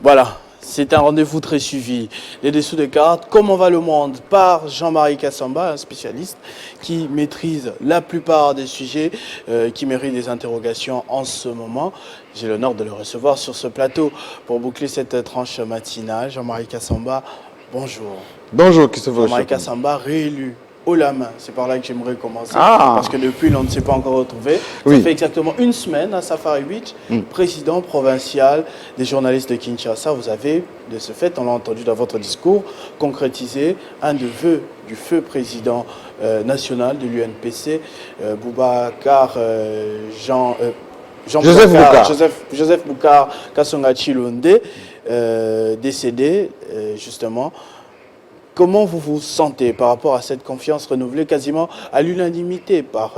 Voilà, c'est un rendez-vous très suivi. Les dessous de cartes, comment va le monde par Jean-Marie Kassamba, un spécialiste qui maîtrise la plupart des sujets qui méritent des interrogations en ce moment. J'ai l'honneur de le recevoir sur ce plateau pour boucler cette tranche matinale. Jean-Marie Kassamba, bonjour. Bonjour, Christophe. Jean-Marie Kassamba, réélu haut la main. C'est par là que j'aimerais commencer. Ah. Parce que depuis, on ne s'est pas encore retrouvé. Oui. Ça fait exactement une semaine à Safari Beach, président provincial des journalistes de Kinshasa. Vous avez, de ce fait, on l'a entendu dans votre discours, concrétisé un des vœux du feu président national de l'UNPC, Joseph Boukar Kasonga Chilonde, décédé justement. Comment vous vous sentez par rapport à cette confiance renouvelée quasiment à l'unanimité par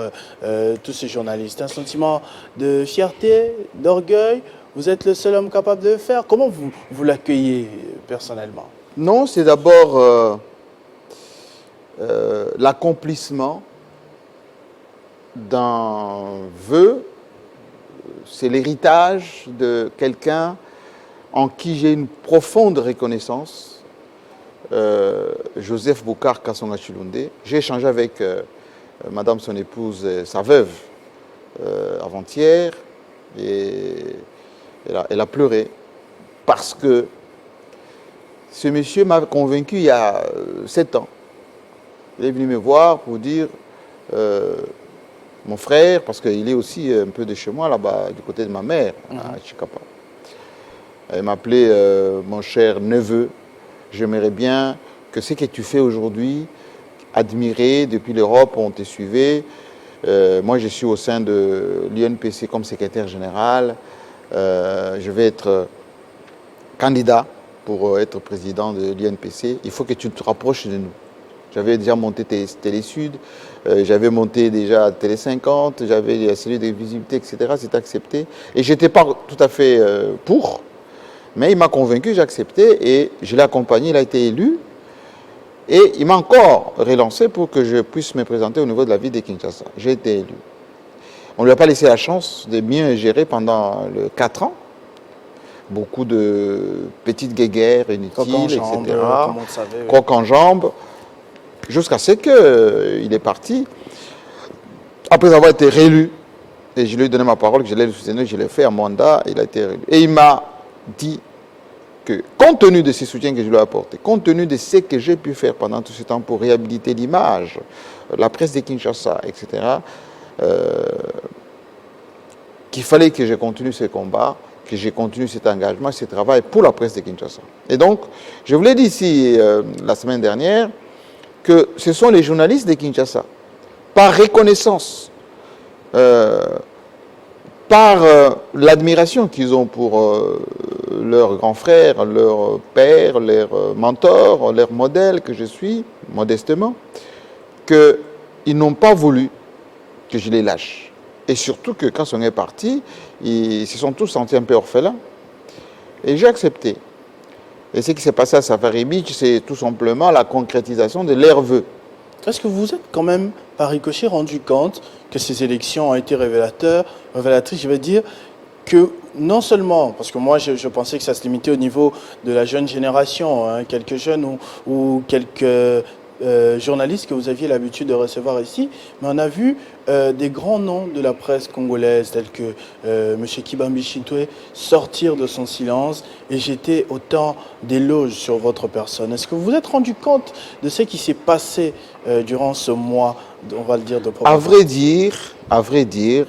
tous ces journalistes? Un sentiment de fierté, d'orgueil? Vous êtes le seul homme capable de le faire? Comment vous l'accueillez personnellement? Non, c'est d'abord l'accomplissement d'un vœu. C'est l'héritage de quelqu'un en qui j'ai une profonde reconnaissance. Joseph Boukar Kasonga Chilonde. J'ai échangé avec madame son épouse, sa veuve, avant-hier, et elle a pleuré parce que ce monsieur m'a convaincu il y a 7 ans. Il est venu me voir pour dire mon frère, parce qu'il est aussi un peu de chez moi, là-bas, du côté de ma mère, à Chikapa. Elle m'appelait mon cher neveu. J'aimerais bien que ce que tu fais aujourd'hui, admiré depuis l'Europe, on te suivait. Moi, je suis au sein de l'UNPC comme secrétaire général. Je vais être candidat pour être président de l'UNPC. Il faut que tu te rapproches de nous. J'avais déjà monté Télé Sud, j'avais monté déjà Télé 50, j'avais celui de visibilité, etc. C'était accepté. Et je n'étais pas tout à fait pour. Mais il m'a convaincu, j'ai accepté et je l'ai accompagné, il a été élu. Et il m'a encore relancé pour que je puisse me présenter au niveau de la ville de Kinshasa. J'ai été élu. On ne lui a pas laissé la chance de bien gérer pendant 4 ans. Beaucoup de petites guéguerres inutiles, etc. Croc en jambe. Jusqu'à ce qu'il est parti. Après avoir été réélu, et je lui ai donné ma parole que je l'ai le soutenir, je l'ai fait à mandat, il a été réélu. Et il m'a dit que, compte tenu de ces soutiens que je lui ai apportés, compte tenu de ce que j'ai pu faire pendant tout ce temps pour réhabiliter l'image, la presse de Kinshasa, etc., qu'il fallait que je continue ce combat, que je continue cet engagement, ce travail pour la presse de Kinshasa. Et donc, je vous l'ai dit ici la semaine dernière, que ce sont les journalistes de Kinshasa, par reconnaissance, par l'admiration qu'ils ont pour leur grand frère, leur père, leur mentor, leur modèle que je suis, modestement, qu'ils n'ont pas voulu que je les lâche. Et surtout que quand on est parti, ils se sont tous sentis un peu orphelins. Et j'ai accepté. Et ce qui s'est passé à Safari Beach, c'est tout simplement la concrétisation de leurs vœux. Est-ce que vous vous êtes quand même, par ricochet, rendu compte que ces élections ont été révélatrices, je veux dire, que non seulement, parce que moi je pensais que ça se limitait au niveau de la jeune génération, hein, quelques jeunes ou quelques journalistes que vous aviez l'habitude de recevoir ici, mais on a vu des grands noms de la presse congolaise, tels que M. Kibambi Chintwe, sortir de son silence et jeter autant d'éloges sur votre personne. Est-ce que vous vous êtes rendu compte de ce qui s'est passé durant ce mois, on va le dire, de propagande? À vrai dire,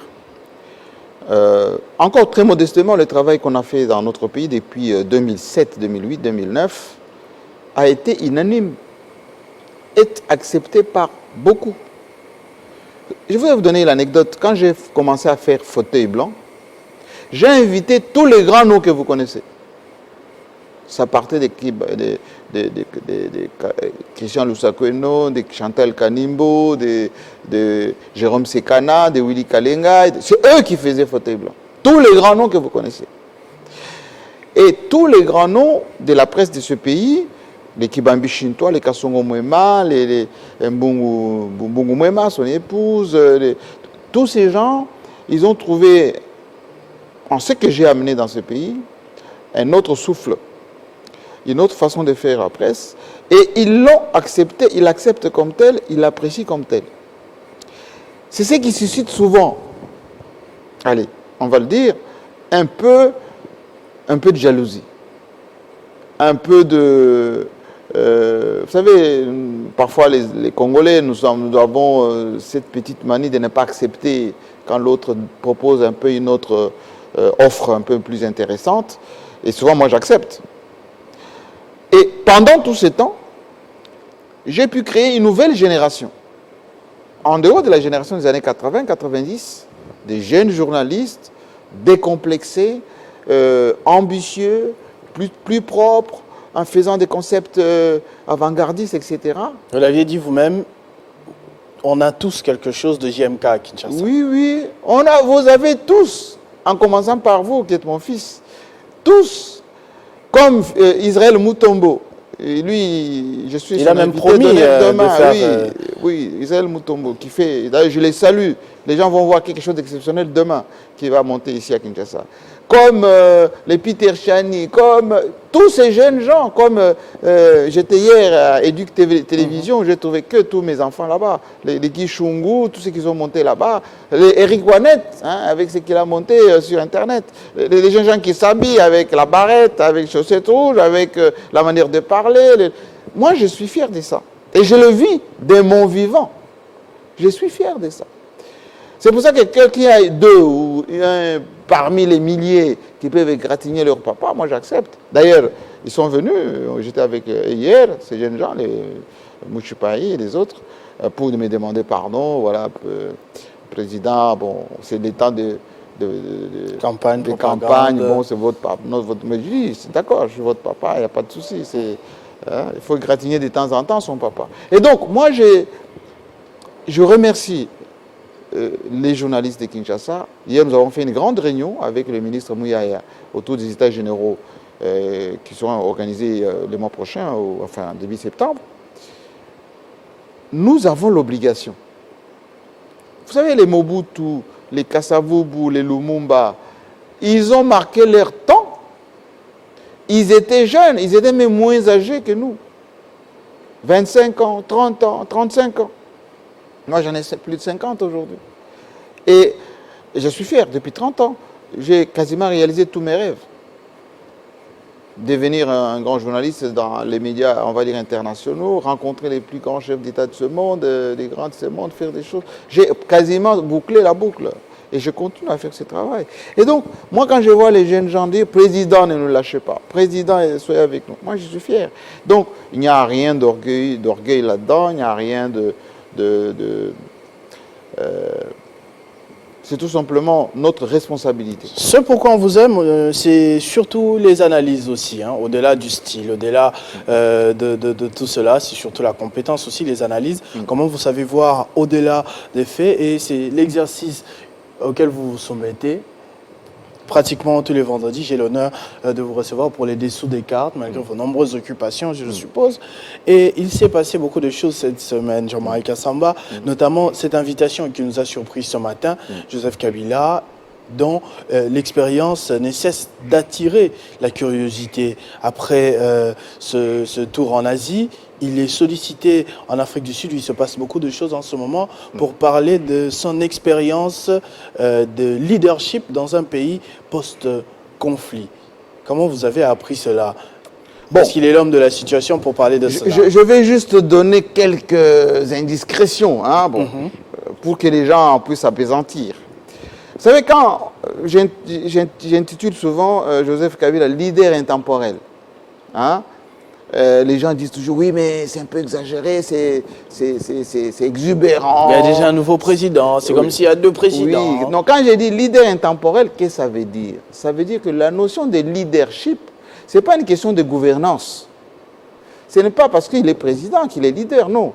encore très modestement, le travail qu'on a fait dans notre pays depuis 2007, 2008, 2009 a été unanime, est accepté par beaucoup. Je vais vous donner l'anecdote. Quand j'ai commencé à faire fauteuil blanc, j'ai invité tous les grands noms que vous connaissez. Ça partait de Christian Lusakweno, de Chantal Kanimbo, de Jérôme Sekana, de Willy Kalenga. C'est eux qui faisaient fauteuil blanc. Tous les grands noms que vous connaissez. Et tous les grands noms de la presse de ce pays, les Kibambi Chintwe, les Kasongo Mwema, les Mbungu Mwema, son épouse, tous ces gens, ils ont trouvé, en ce que j'ai amené dans ce pays, un autre souffle une autre façon de faire la presse. Et ils l'ont accepté, ils l'acceptent comme tel, ils l'apprécient comme tel. C'est ce qui suscite souvent, allez, on va le dire, un peu de jalousie. Un peu de... vous savez, parfois les Congolais, nous avons cette petite manie de ne pas accepter quand l'autre propose un peu une autre offre un peu plus intéressante. Et souvent, moi, j'accepte. Et pendant tout ce temps, j'ai pu créer une nouvelle génération. En dehors de la génération des années 80-90, des jeunes journalistes décomplexés, ambitieux, plus propres, en faisant des concepts avant-gardistes, etc. Vous l'aviez dit vous-même, on a tous quelque chose de JMK à Kinshasa. Oui, oui, vous avez tous, en commençant par vous, qui êtes mon fils, tous, comme Israël Mutombo. Et lui, je suis Il son a même invité promis demain. de faire... Oui, Israël Mutombo, qui fait... D'ailleurs, je les salue. Les gens vont voir quelque chose d'exceptionnel demain qui va monter ici à Kinshasa. Comme les Peter Chani, comme tous ces jeunes gens, comme j'étais hier à Éduc Télévision, j'ai trouvé que tous mes enfants là-bas, les Guy Chungu, tous ceux qui sont montés là-bas, Eric Wanet, hein, avec ce qu'il a monté sur Internet, les jeunes gens qui s'habillent avec la barrette, avec les chaussettes rouges, avec la manière de parler. Moi, je suis fier de ça. Et je le vis de mon vivant. Je suis fier de ça. C'est pour ça que quelqu'un a deux ou un parmi les milliers qui peuvent égratigner leur papa, moi j'accepte. D'ailleurs, ils sont venus, j'étais avec hier, ces jeunes gens, les Mouchupaï et les autres, pour me demander pardon. Voilà, président, bon, c'est des temps de campagne, bon, c'est votre papa. Mais je dis, c'est d'accord, je suis votre papa, il n'y a pas de souci. Il faut égratigner de temps en temps son papa. Et donc, moi, je remercie les journalistes de Kinshasa. Hier, nous avons fait une grande réunion avec le ministre Mouyaya autour des États généraux qui seront organisés le mois prochain, enfin début septembre. Nous avons l'obligation. Vous savez, les Mobutu, les Kasavubu, les Lumumba, ils ont marqué leur temps. Ils étaient jeunes, ils étaient même moins âgés que nous. 25 ans, 30 ans, 35 ans. Moi, j'en ai plus de 50 aujourd'hui. Et je suis fier, depuis 30 ans, j'ai quasiment réalisé tous mes rêves. Devenir un grand journaliste dans les médias, on va dire, internationaux, rencontrer les plus grands chefs d'État de ce monde, les grands de ce monde, faire des choses. J'ai quasiment bouclé la boucle. Et je continue à faire ce travail. Et donc, moi, quand je vois les jeunes gens dire « Président, ne nous lâchez pas. Président, soyez avec nous. » Moi, je suis fier. Donc, il n'y a rien d'orgueil là-dedans. Il n'y a rien c'est tout simplement notre responsabilité. Ce pourquoi on vous aime, c'est surtout les analyses aussi, hein, au-delà du style, au-delà de tout cela, c'est surtout la compétence aussi, les analyses. Comment vous savez voir au-delà des faits, et c'est l'exercice auquel vous vous soumettez. Pratiquement tous les vendredis, j'ai l'honneur de vous recevoir pour les dessous des cartes, malgré vos nombreuses occupations, je suppose. Et il s'est passé beaucoup de choses cette semaine, Jean-Marie Kassamba, notamment cette invitation qui nous a surpris ce matin, Joseph Kabila, dont l'expérience ne cesse d'attirer la curiosité. Après ce tour en Asie, il est sollicité en Afrique du Sud, où il se passe beaucoup de choses en ce moment, pour parler de son expérience de leadership dans un pays post-conflit. Comment vous avez appris cela? Parce qu'il est l'homme de la situation pour parler de cela. Je vais juste donner quelques indiscrétions, hein, pour que les gens puissent s'apaisantir. Vous savez, quand j'intitule souvent Joseph Kabila leader intemporel, hein, les gens disent toujours oui, mais c'est un peu exagéré, c'est exubérant. Il y a déjà un nouveau président, c'est comme s'il y a deux présidents. Oui. Donc, quand j'ai dit leader intemporel, qu'est-ce que ça veut dire? Ça veut dire que la notion de leadership, ce n'est pas une question de gouvernance. Ce n'est pas parce qu'il est président qu'il est leader, non.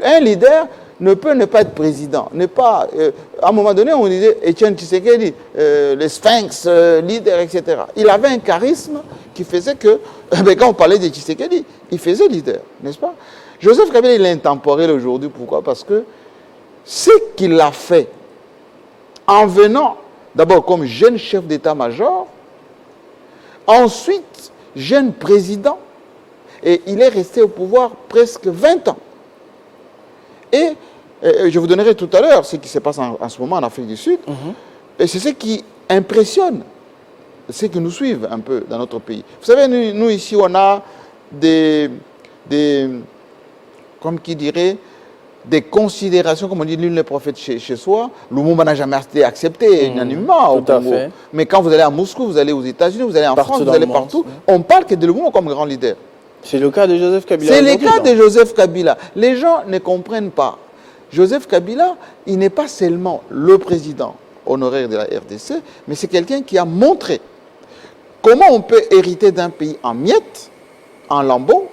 Un leader ne peut ne pas être président. À un moment donné, on disait Etienne Tshisekedi, le sphinx, leader, etc. Il avait un charisme qui faisait que, quand on parlait de Tshisekedi, il faisait leader, n'est-ce pas? Joseph Kabila, il est intemporel aujourd'hui. Pourquoi? Parce que ce qu'il a fait, en venant d'abord comme jeune chef d'état-major, ensuite jeune président, Et il est resté au pouvoir presque 20 ans. Et je vous donnerai tout à l'heure ce qui se passe en ce moment en Afrique du Sud. Et c'est ce qui impressionne ceux qui nous suivent un peu dans notre pays. Vous savez, nous ici, on a comme qui dirait, des considérations, comme on dit, nul n'est prophète chez soi. Lumumba n'a jamais été accepté unanimement au Congo. Mais quand vous allez à Moscou, vous allez aux États-Unis, vous allez en France, vous allez partout, on parle que de Lumumba comme grand leader. C'est le cas de Joseph Kabila. C'est le cas de Joseph Kabila. Les gens ne comprennent pas. Joseph Kabila, il n'est pas seulement le président honoraire de la RDC, mais c'est quelqu'un qui a montré comment on peut hériter d'un pays en miettes, en lambeaux,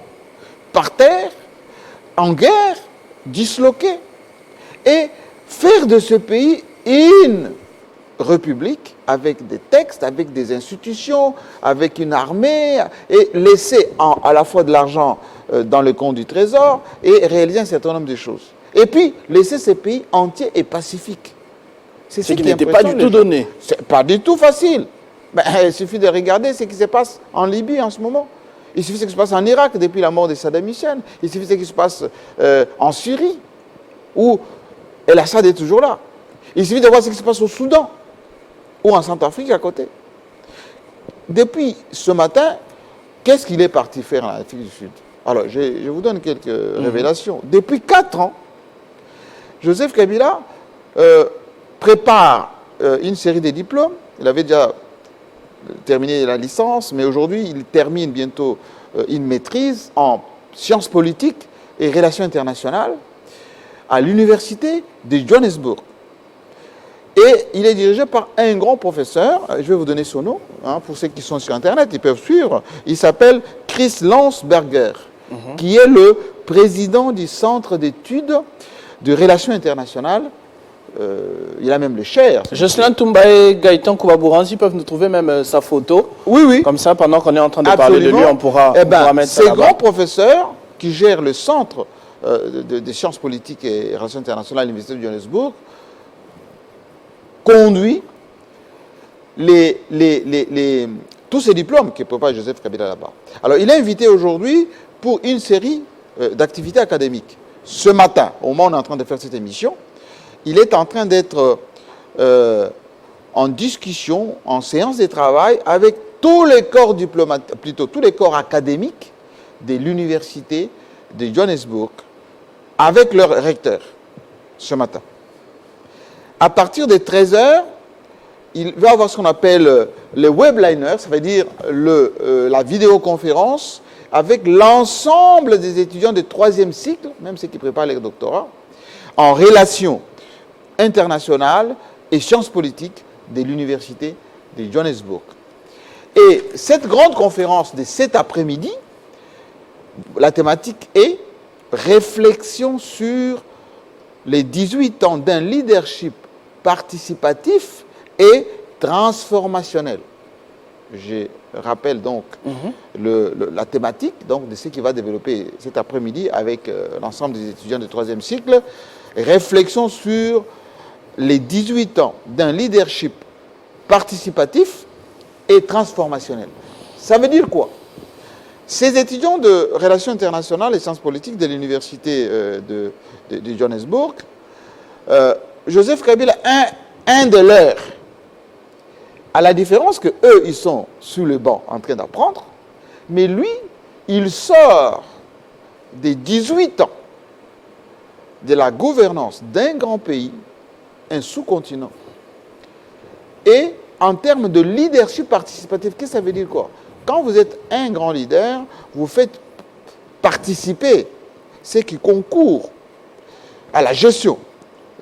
par terre, en guerre, disloqué, et faire de ce pays une république avec des textes, avec des institutions, avec une armée, et laisser à la fois de l'argent dans le compte du trésor et réaliser un certain nombre de choses. Et puis, laisser ces pays entiers et pacifiques. C'est ce qui n'était pas du tout donné. C'est pas du tout facile. Ben, il suffit de regarder ce qui se passe en Libye en ce moment. Il suffit de ce qui se passe en Irak depuis la mort de Saddam Hussein. Il suffit de ce qui se passe en Syrie, où El Assad est toujours là. Il suffit de voir ce qui se passe au Soudan, ou en Centrafrique à côté. Depuis ce matin, qu'est-ce qu'il est parti faire en Afrique du Sud? Alors, je vous donne quelques révélations. Depuis 4 ans, Joseph Kabila prépare une série de diplômes. Il avait déjà terminé la licence, mais aujourd'hui, il termine bientôt une maîtrise en sciences politiques et relations internationales à l'université de Johannesburg. Et il est dirigé par un grand professeur, je vais vous donner son nom, hein, pour ceux qui sont sur Internet, ils peuvent suivre. Il s'appelle Chris Landsberger, qui est le président du Centre d'études de relations internationales. Il a même le chair. Jocelyn Toumba et Gaëtan Kouabouranzi peuvent nous trouver même sa photo. Oui, oui. Comme ça, pendant qu'on est en train de Absolument. parler de lui, on pourra mettre ça là-bas. Ces grands professeurs qui gèrent le Centre de sciences politiques et relations internationales à l'Université de Johannesburg conduit tous ces diplômes que prépare Joseph Kabila là-bas. Alors, il est invité aujourd'hui pour une série d'activités académiques. Ce matin, au moment où on est en train de faire cette émission, il est en train d'être en discussion, en séance de travail avec tous les corps diplomatiques, plutôt tous les corps académiques de l'université de Johannesburg, avec leur recteur, ce matin. À partir de 13h, il va avoir ce qu'on appelle le webliner, ça veut dire la vidéoconférence, avec l'ensemble des étudiants de 3e cycle, même ceux qui préparent leur doctorat, en relation internationale et sciences politiques de l'université de Johannesburg. Et cette grande conférence de cet après-midi, la thématique est réflexion sur les 18 ans d'un leadership participatif et transformationnel. Je rappelle donc la thématique donc, de ce qui va développer cet après-midi avec l'ensemble des étudiants de 3e cycle. Réflexion sur les 18 ans d'un leadership participatif et transformationnel. Ça veut dire quoi? Ces étudiants de relations internationales et sciences politiques de l'université de Johannesburg, Joseph Kabila, un de leurs, à la différence que eux, ils sont sous le banc en train d'apprendre, mais lui, il sort des 18 ans de la gouvernance d'un grand pays, un sous-continent. Et en termes de leadership participatif, qu'est-ce que ça veut dire quoi? Quand vous êtes un grand leader, vous faites participer ceux qui concourent à la gestion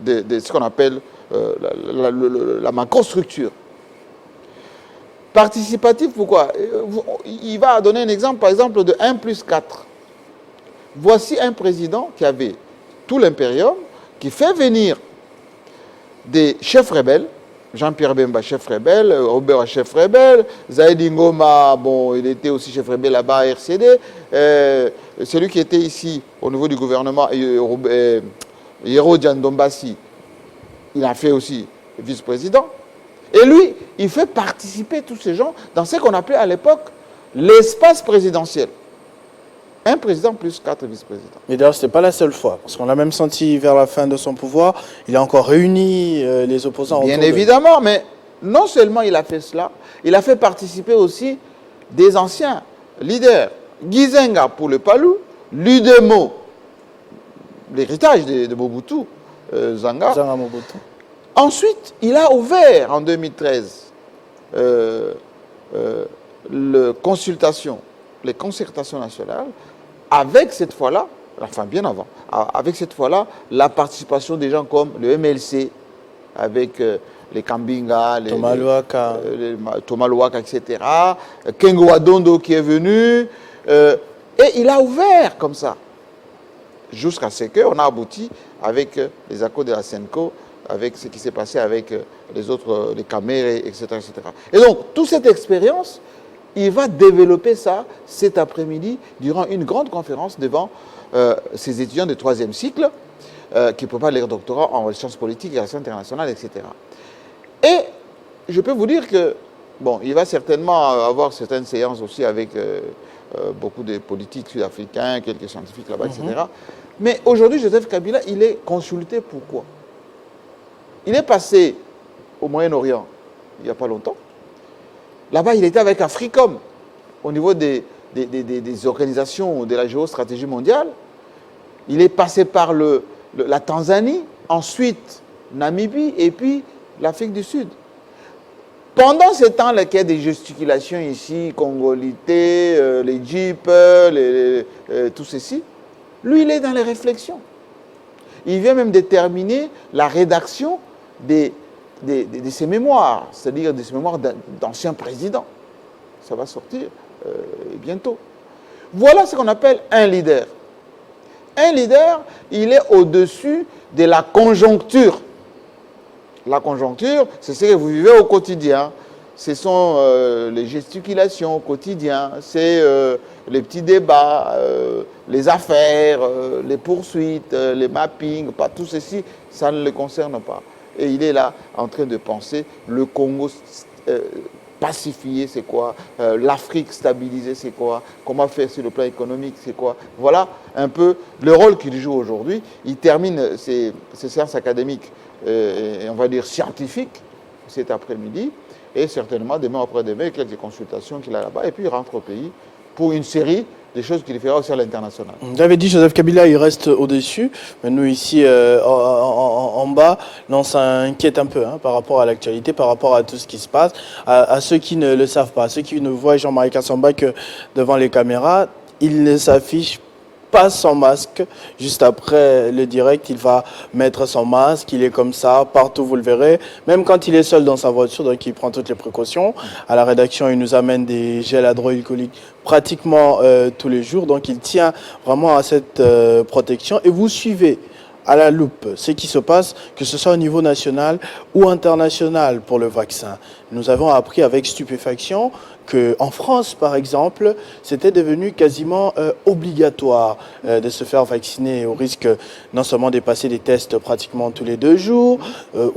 de ce qu'on appelle la macrostructure. Participatif, pourquoi? Il va donner un exemple, par exemple, de 1+4. Voici un président qui avait tout l'impérium, qui fait venir des chefs rebelles, Jean-Pierre Bemba, chef rebelle, Robert, chef rebelle, Zaïdi Ngoma, bon, il était aussi chef rebelle là-bas à RCD, celui qui était ici au niveau du gouvernement, Yero Diandombassi, il a fait aussi vice-président. Et lui, il fait participer tous ces gens dans ce qu'on appelait à l'époque l'espace présidentiel. Un président plus 4 vice-présidents. Mais d'ailleurs, ce n'était pas la seule fois, parce qu'on l'a même senti vers la fin de son pouvoir, il a encore réuni les opposants Bien autour évidemment, mais non seulement il a fait cela, il a fait participer aussi des anciens leaders. Gizenga pour le Palou, Ludemo, l'héritage de Mobutu, Zanga. Zanga Mobutu. Ensuite, il a ouvert en 2013 les concertations nationales avec cette fois-là, enfin bien avant, avec cette fois-là la participation des gens comme le MLC, avec les Kambinga, Thomas Luaka, etc., Kengo Adondo qui est venu, et il a ouvert comme ça, jusqu'à ce qu'on a abouti avec les accords de la Senco, avec ce qui s'est passé avec les autres, les Camérés, etc., etc. Et donc, toute cette expérience, il va développer ça cet après-midi durant une grande conférence devant ses étudiants de 3e cycle qui préparent leur doctorat en sciences politiques et relations internationales, etc. Et je peux vous dire que, bon, il va certainement avoir certaines séances aussi avec beaucoup de politiques sud-africains, quelques scientifiques là-bas, etc. Mais aujourd'hui, Joseph Kabila, il est consulté pourquoi? Il est passé au Moyen-Orient il n'y a pas longtemps. Là-bas, il était avec Africom, au niveau des organisations de la géostratégie mondiale. Il est passé par la Tanzanie, ensuite Namibie, et puis l'Afrique du Sud. Pendant ce temps, il y a des gesticulations ici, congolité, les jeeps, tout ceci. Lui, il est dans les réflexions. Il vient même déterminer la rédaction de ses mémoires, c'est-à-dire de ses mémoires d'anciens présidents. Ça va sortir bientôt. Voilà ce qu'on appelle un leader. Un leader, il est au-dessus de la conjoncture. La conjoncture, c'est ce que vous vivez au quotidien. Ce sont les gesticulations au quotidien, c'est les petits débats, les affaires, les poursuites, les mappings, pas tout ceci, ça ne le concerne pas. Et il est là en train de penser le Congo pacifié, c'est quoi? L'Afrique stabilisée, c'est quoi? Comment faire sur le plan économique, c'est quoi? Voilà un peu le rôle qu'il joue aujourd'hui. Il termine ses séances académiques, et on va dire scientifiques, cet après-midi, et certainement demain après-demain, quelques consultations qu'il a là-bas, et puis il rentre au pays pour une série des choses qu'il fera aussi à l'international. Vous avez dit Joseph Kabila, il reste au-dessus, mais nous ici en bas, on s'inquiète un peu par rapport à l'actualité, par rapport à tout ce qui se passe. À ceux qui ne le savent pas, ceux qui ne voient Jean-Marie Kassamba que devant les caméras, il ne s'affiche pas sans masque. Juste après le direct, il va mettre son masque, il est comme ça, partout vous le verrez. Même quand il est seul dans sa voiture, donc il prend toutes les précautions. À la rédaction, il nous amène des gels hydroalcooliques pratiquement tous les jours. Donc il tient vraiment à cette protection. Et vous suivez à la loupe ce qui se passe, que ce soit au niveau national ou international pour le vaccin. Nous avons appris avec stupéfaction qu'en France, par exemple, c'était devenu quasiment obligatoire de se faire vacciner au risque non seulement de passer des tests pratiquement tous les 2 jours,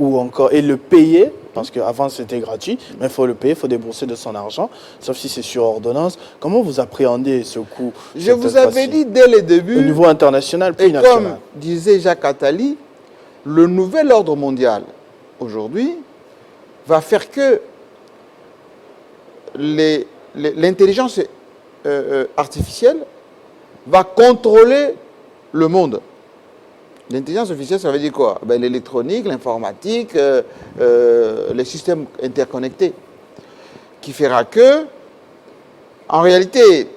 ou encore, et le payer, parce qu'avant c'était gratuit, mais il faut le payer, il faut débourser de son argent, sauf si c'est sur ordonnance. Comment vous appréhendez ce coût? Je vous avais dit dès le début, au niveau international puis et national. comme disait Jacques Attali, le nouvel ordre mondial aujourd'hui va faire que l'intelligence artificielle va contrôler le monde. L'intelligence artificielle, ça veut dire quoi? Ben, l'électronique, l'informatique, les systèmes interconnectés. Qui fera que, en réalité,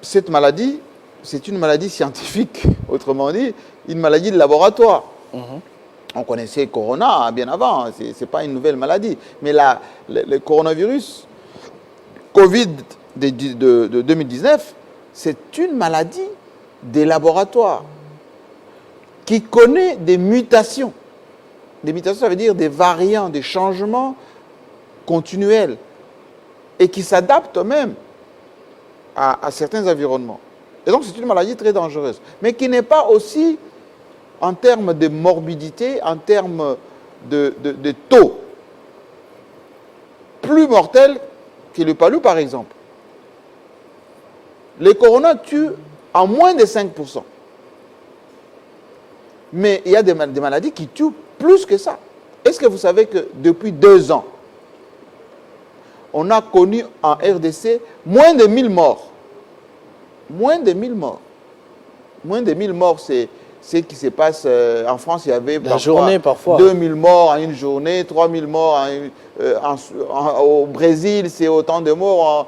cette maladie, c'est une maladie scientifique, autrement dit, une maladie de laboratoire. On connaissait Corona bien avant, ce n'est pas une nouvelle maladie. Mais le coronavirus, Covid de 2019, c'est une maladie des laboratoires qui connaît des mutations. Des mutations, ça veut dire des variants, des changements continuels et qui s'adaptent même à certains environnements. Et donc, c'est une maladie très dangereuse, mais qui n'est pas aussi, en termes de morbidité, en termes de taux, plus mortel que le palu, par exemple. Les coronas tuent en moins de 5%. Mais il y a des maladies qui tuent plus que ça. Est-ce que vous savez que depuis 2 ans, on a connu en RDC moins de 1000 morts? Moins de 1000 morts. Moins de 1000 morts, c'est ce qui se passe en France. Il y avait parfois 2000 morts en une journée, 3000 morts au Brésil, c'est autant de morts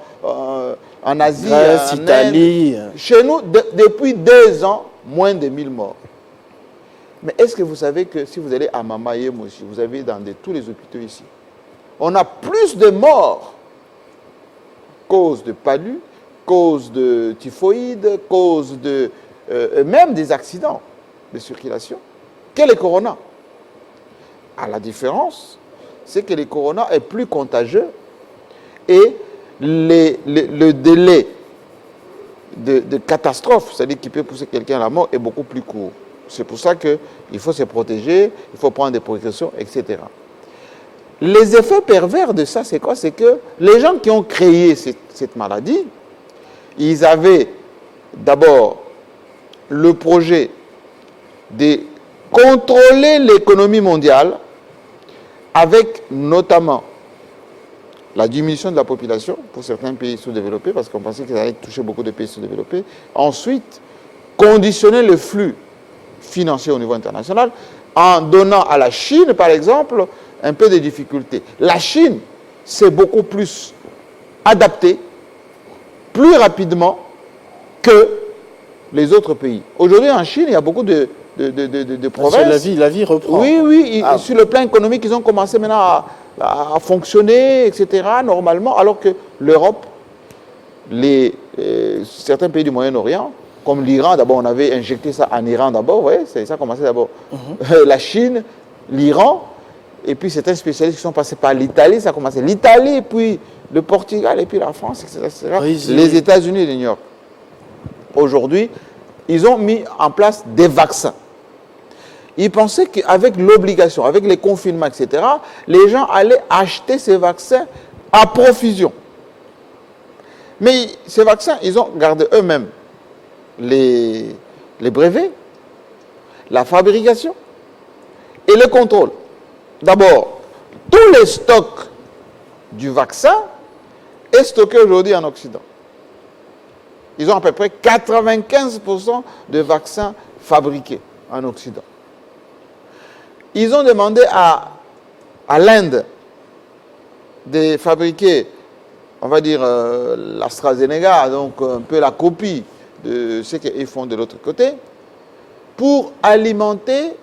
en Asie, Grèce, en Italie. Inde. Chez nous, depuis 2 ans, moins de 1000 morts. Mais est-ce que vous savez que si vous allez à Mamaye, vous avez dans tous les hôpitaux ici, on a plus de morts cause de palu, cause de typhoïde, cause de même des accidents de circulation que les corona. La différence, c'est que les corona est plus contagieux et le délai de catastrophe, c'est-à-dire qui peut pousser quelqu'un à la mort, est beaucoup plus court. C'est pour ça qu'il faut se protéger, il faut prendre des précautions, etc. Les effets pervers de ça, c'est quoi? C'est que les gens qui ont créé cette maladie, ils avaient d'abord le projet de contrôler l'économie mondiale avec notamment la diminution de la population pour certains pays sous-développés, parce qu'on pensait qu'ils allaient toucher beaucoup de pays sous-développés. Ensuite, conditionner le flux financier au niveau international en donnant à la Chine, par exemple, un peu de difficultés. La Chine s'est beaucoup plus adaptée, plus rapidement que les autres pays. Aujourd'hui, en Chine, il y a beaucoup de provinces. La vie reprend. Oui. Sur le plan économique, ils ont commencé maintenant à fonctionner, etc., normalement, alors que l'Europe, certains pays du Moyen-Orient, comme l'Iran, d'abord, on avait injecté ça en Iran d'abord, ouais, ça a commencé d'abord. La Chine, l'Iran, et puis certains spécialistes qui sont passés par l'Italie, ça a commencé. L'Italie, puis le Portugal, et puis la France, etc. Les États-Unis, les New York. Aujourd'hui, ils ont mis en place des vaccins. Ils pensaient qu'avec l'obligation, avec les confinements, etc., les gens allaient acheter ces vaccins à profusion. Mais ces vaccins, ils ont gardé eux-mêmes les brevets, la fabrication et le contrôle. D'abord, tous les stocks du vaccin est stocké aujourd'hui en Occident. Ils ont à peu près 95% de vaccins fabriqués en Occident. Ils ont demandé à l'Inde de fabriquer, on va dire, l'AstraZeneca, donc un peu la copie de ce qu'ils font de l'autre côté, pour alimenter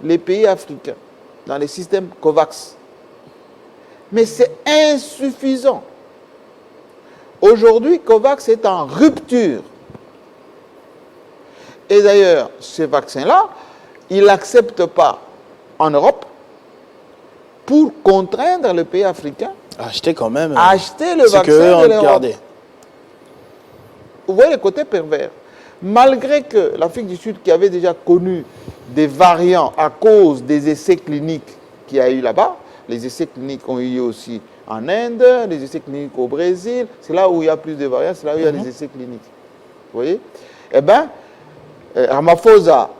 les pays africains dans les systèmes COVAX. Mais c'est insuffisant. Aujourd'hui, COVAX est en rupture. Et d'ailleurs, ces vaccins-là, ils n'acceptent pas en Europe pour contraindre le pays africain à acheter quand même. À acheter le vaccin de l'Europe. Vous voyez le côté pervers. Malgré que l'Afrique du Sud, qui avait déjà connu des variants à cause des essais cliniques qu'il y a eu là-bas, les essais cliniques ont eu aussi en Inde, les essais cliniques au Brésil, c'est là où il y a plus de variants, c'est là où il y a des essais cliniques. Vous voyez? Eh bien, Ramaphosa,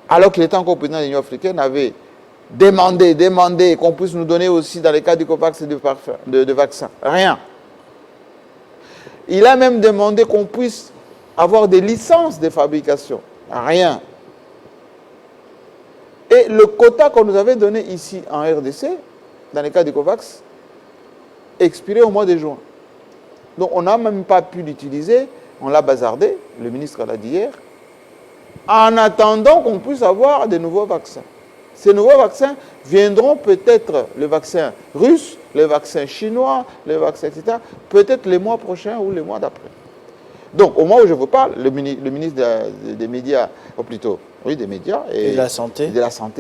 alors qu'il était encore président de l'Union africaine, avait demandé qu'on puisse nous donner aussi dans les cas du COVAX de vaccins. Rien. Il a même demandé qu'on puisse avoir des licences de fabrication. Rien. Et le quota qu'on nous avait donné ici en RDC, dans les cas du COVAX, expiré au mois de juin. Donc on n'a même pas pu l'utiliser, on l'a bazardé, le ministre l'a dit hier, en attendant qu'on puisse avoir de nouveaux vaccins. Ces nouveaux vaccins viendront peut-être, le vaccin russe, le vaccin chinois, le vaccin, etc., peut-être les mois prochains ou les mois d'après. Donc, au moment où je vous parle, le ministre des médias, ou plutôt, oui, des médias et de la santé,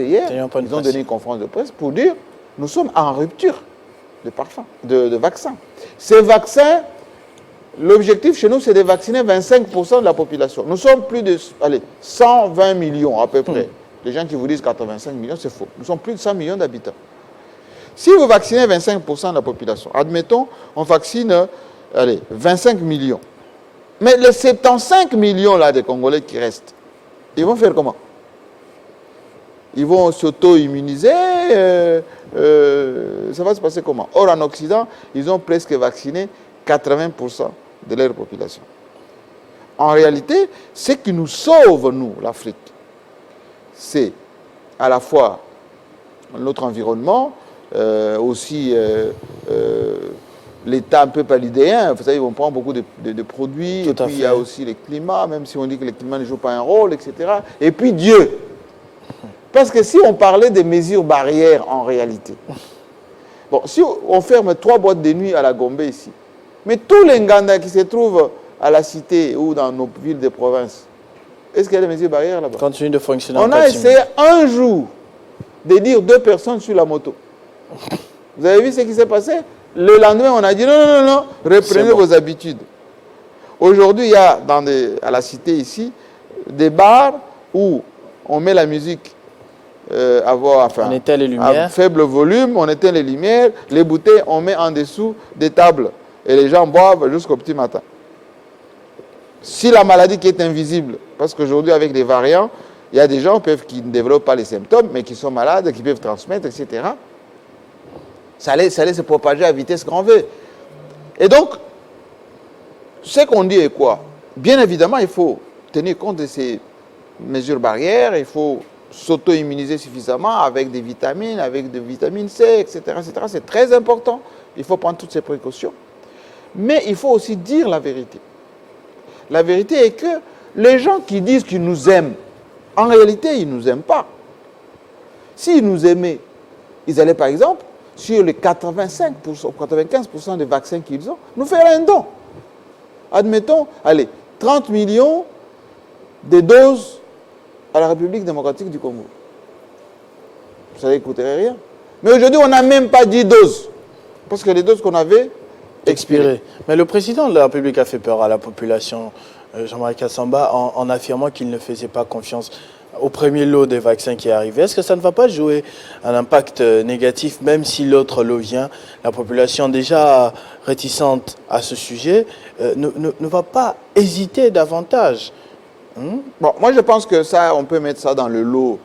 hier, ils ont donné une conférence de presse pour dire nous sommes en rupture de vaccins. Ces vaccins, l'objectif chez nous, c'est de vacciner 25% de la population. Nous sommes plus de 120 millions à peu près. Les gens qui vous disent 85 millions, c'est faux. Nous sommes plus de 100 millions d'habitants. Si vous vaccinez 25% de la population, admettons, on vaccine 25 millions. Mais les 75 millions là, de Congolais qui restent, ils vont faire comment? Ils vont s'auto-immuniser, ça va se passer comment? Or, en Occident, ils ont presque vacciné 80% de leur population. En réalité, ce qui nous sauve, nous, l'Afrique, c'est à la fois notre environnement, aussi l'État un peu paludéen. Vous savez, on prend beaucoup de produits, et puis il y a aussi le climat, même si on dit que le climat ne joue pas un rôle, etc. Et puis Dieu. Parce que si on parlait des mesures barrières en réalité, bon, si on ferme 3 boîtes de nuit à la Gombe ici, mais tous les Nganda qui se trouvent à la cité ou dans nos villes de province, est-ce qu'il y a des mesures barrières là-bas? Continue de fonctionner. On a essayé un jour de dire 2 personnes sur la moto. Vous avez vu ce qui s'est passé? Le lendemain, on a dit non, reprenez vos habitudes. Aujourd'hui, il y a à la cité ici des bars où on met la musique on éteint les lumières. À faible volume, on éteint les lumières, les bouteilles, on met en dessous des tables et les gens boivent jusqu'au petit matin. Si la maladie qui est invisible, parce qu'aujourd'hui avec les variants, il y a des gens qui ne développent pas les symptômes, mais qui sont malades, qui peuvent transmettre, etc. Ça allait se propager à vitesse grand V. Et donc, ce qu'on dit est quoi? Bien évidemment, il faut tenir compte de ces mesures barrières, il faut s'auto-immuniser suffisamment avec des vitamines, C, etc. C'est très important. Il faut prendre toutes ces précautions. Mais il faut aussi dire la vérité. La vérité est que les gens qui disent qu'ils nous aiment, en réalité, ils ne nous aiment pas. S'ils nous aimaient, ils allaient par exemple, sur les 85% ou 95% des vaccins qu'ils ont, nous faire un don. Admettons, allez, 30 millions de doses à la République démocratique du Congo. Ça ne coûterait rien. Mais aujourd'hui, on n'a même pas 10 doses. Parce que les doses qu'on avait expiré. Mais le président de la République a fait peur à la population, Jean-Marie Kassamba, en affirmant qu'il ne faisait pas confiance au premier lot des vaccins qui est arrivé. Est-ce que ça ne va pas jouer un impact négatif, même si l'autre lot vient? La population déjà réticente à ce sujet ne va pas hésiter davantage. Bon, moi je pense que ça, on peut mettre ça dans le lot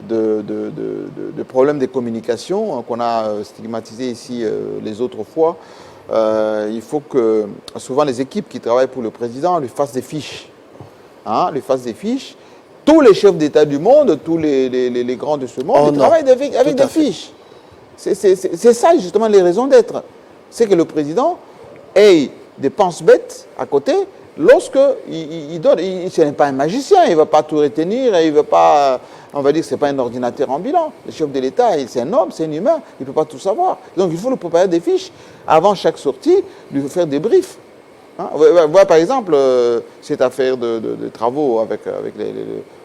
de problèmes de communication qu'on a stigmatisé ici les autres fois. Il faut que souvent les équipes qui travaillent pour le président lui fassent des fiches. Lui fassent des fiches. Tous les chefs d'État du monde, tous les grands de ce monde, ils travaillent avec des fiches. C'est ça justement les raisons d'être. C'est que le président ait des pense-bêtes à côté. Lorsqu'il donne, ce n'est pas un magicien, il ne va pas tout retenir, il ne va pas, on va dire que ce n'est pas un ordinateur ambulant. Le chef de l'État, c'est un homme, c'est un humain, il ne peut pas tout savoir. Donc il faut lui préparer des fiches avant chaque sortie, lui faire des briefs. Voilà par exemple cette affaire de travaux avec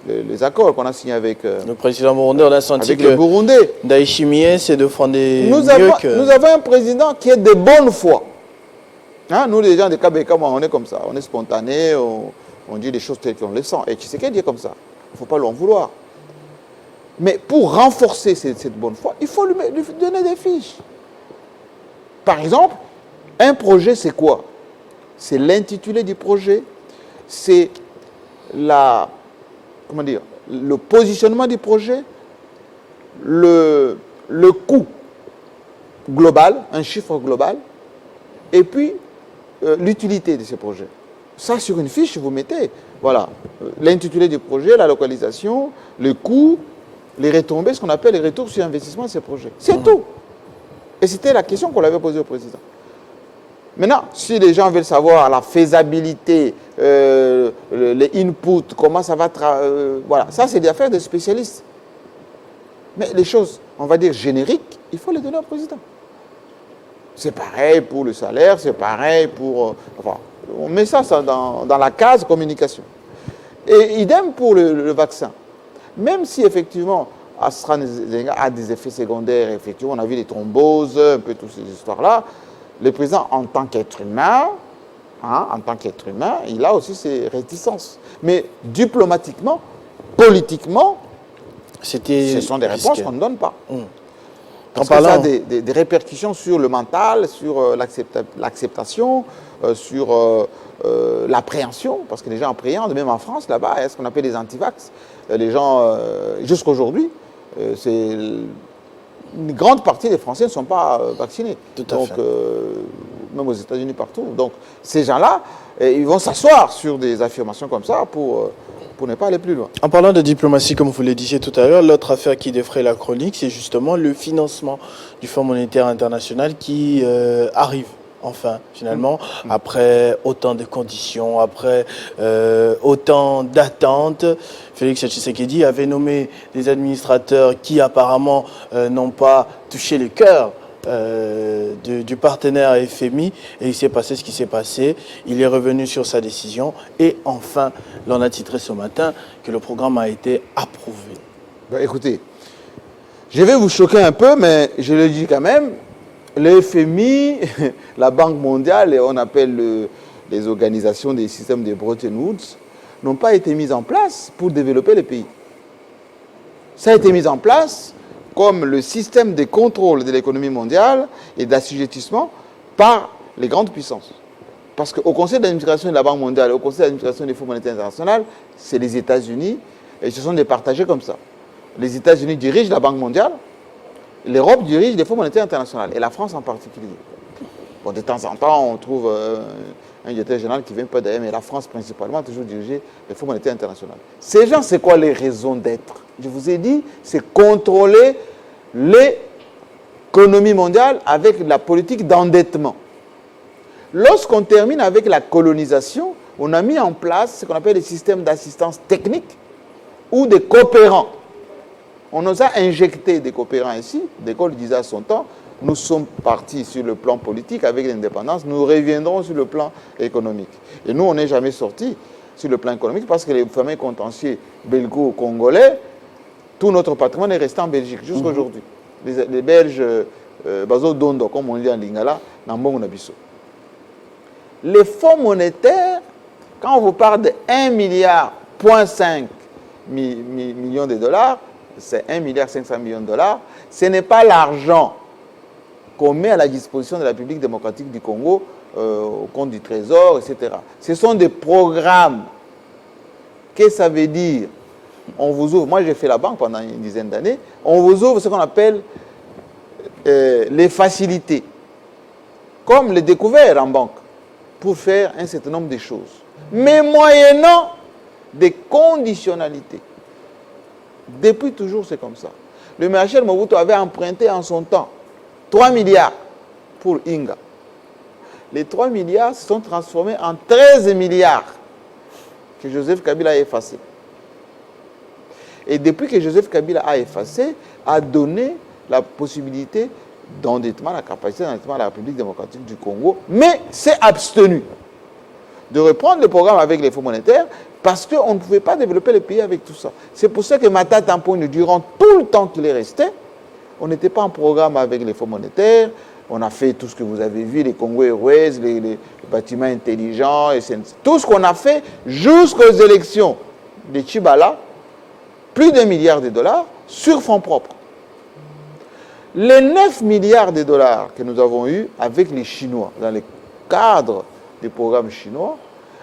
les accords qu'on a signés avec le président burundais. On a senti que le Burundais. Ndayishimiye s'est défendu nous avons un président qui est de bonne foi. Nous, les gens de Kabeka, on est comme ça. On est spontané, on dit les choses telles qu'on les sent. Et Tshisekedi est comme ça. Il ne faut pas lui en vouloir. Mais pour renforcer cette bonne foi, il faut lui donner des fiches. Par exemple, un projet, c'est quoi? C'est l'intitulé du projet, c'est le positionnement du projet, le coût global, un chiffre global, et puis l'utilité de ce projet. Ça, sur une fiche, vous mettez, voilà, l'intitulé du projet, la localisation, le coût, les retombées, ce qu'on appelle les retours sur investissement de ces projets. C'est tout. Et c'était la question qu'on avait posée au président. Maintenant, si les gens veulent savoir la faisabilité, les inputs, comment ça va... voilà, ça, c'est des affaires de spécialistes. Mais les choses, on va dire, génériques, il faut les donner au président. C'est pareil pour le salaire, c'est pareil pour... on met ça dans la case communication. Et idem pour le vaccin. Même si, effectivement, AstraZeneca a des effets secondaires, effectivement, on a vu les thromboses, un peu toutes ces histoires-là, le président, en tant qu'être humain, il a aussi ses réticences. Mais diplomatiquement, politiquement, ce sont des réponses qu'on ne donne pas. Parce que ça a des répercussions sur le mental, sur l'acceptation, sur l'appréhension, parce que les gens appréhendent, même en France, là-bas, il y a ce qu'on appelle les antivax. Les gens, jusqu'à aujourd'hui, une grande partie des Français ne sont pas vaccinés. Donc, même aux États-Unis, partout. Donc, ces gens-là, ils vont s'asseoir sur des affirmations comme ça pour ne pas aller plus loin. En parlant de diplomatie, comme vous le disiez tout à l'heure, l'autre affaire qui défraie la chronique, c'est justement le financement du Fonds monétaire international qui arrive. Enfin, finalement, après autant de conditions, après autant d'attentes, Félix Tshisekedi avait nommé des administrateurs qui apparemment n'ont pas touché le cœur du partenaire FMI, et il s'est passé ce qui s'est passé. Il est revenu sur sa décision et enfin, l'on a titré ce matin que le programme a été approuvé. Ben, écoutez, je vais vous choquer un peu, mais je le dis quand même. Le FMI, la Banque mondiale, et on appelle les organisations des systèmes de Bretton Woods, n'ont pas été mises en place pour développer le pays. Ça a été mis en place comme le système de contrôle de l'économie mondiale et d'assujettissement par les grandes puissances. Parce qu'au conseil d'administration de la Banque mondiale, au conseil d'administration des Fonds monétaires international, c'est les États-Unis, et ils se sont départagés comme ça. Les États-Unis dirigent la Banque mondiale, l'Europe dirige les Fonds monétaires internationaux, et la France en particulier. Bon, de temps en temps, on trouve un directeur général qui vient pas d'ailleurs, mais la France principalement a toujours dirigé les Fonds monétaires internationaux. Ces gens, c'est quoi les raisons d'être? Je vous ai dit, c'est contrôler l'économie mondiale avec la politique d'endettement. Lorsqu'on termine avec la colonisation, on a mis en place ce qu'on appelle les systèmes d'assistance technique ou des coopérants. On nous a injecté des coopérants ici. De Gaulle disait à son temps, nous sommes partis sur le plan politique avec l'indépendance, nous reviendrons sur le plan économique. Et nous, on n'est jamais sortis sur le plan économique parce que les fameux contentieux belgo-congolais, tout notre patrimoine est resté en Belgique jusqu'à aujourd'hui. Les Belges, Bazo Dondo, comme on dit en Lingala, Nambongo Nabiso. Les fonds monétaires, quand on vous parle de 1,5 milliard millions de dollars, c'est 1,5 milliard de dollars, ce n'est pas l'argent qu'on met à la disposition de la République démocratique du Congo, au compte du Trésor, etc. Ce sont des programmes. Qu'est-ce que ça veut dire? On vous ouvre, moi j'ai fait la banque pendant une dizaine d'années, on vous ouvre ce qu'on appelle les facilités, comme les découvertes en banque, pour faire un certain nombre de choses, mais moyennant des conditionnalités. Depuis toujours, c'est comme ça. Le Marshal Mobutu avait emprunté en son temps 3 milliards pour Inga. Les 3 milliards se sont transformés en 13 milliards que Joseph Kabila a effacés. Et depuis que Joseph Kabila a effacé, a donné la possibilité d'endettement, la capacité d'endettement à la République démocratique du Congo, mais s'est abstenu de reprendre le programme avec les fonds monétaires parce qu'on ne pouvait pas développer le pays avec tout ça. C'est pour ça que Matata Mponyo, durant tout le temps qu'il est resté, on n'était pas en programme avec les fonds monétaires. On a fait tout ce que vous avez vu, les Congo Airways, les bâtiments intelligents, tout ce qu'on a fait jusqu'aux élections de Tchibala, plus d'1 milliard de dollars sur fonds propres. Les 9 milliards de dollars que nous avons eus avec les Chinois, dans le cadre des programmes chinois,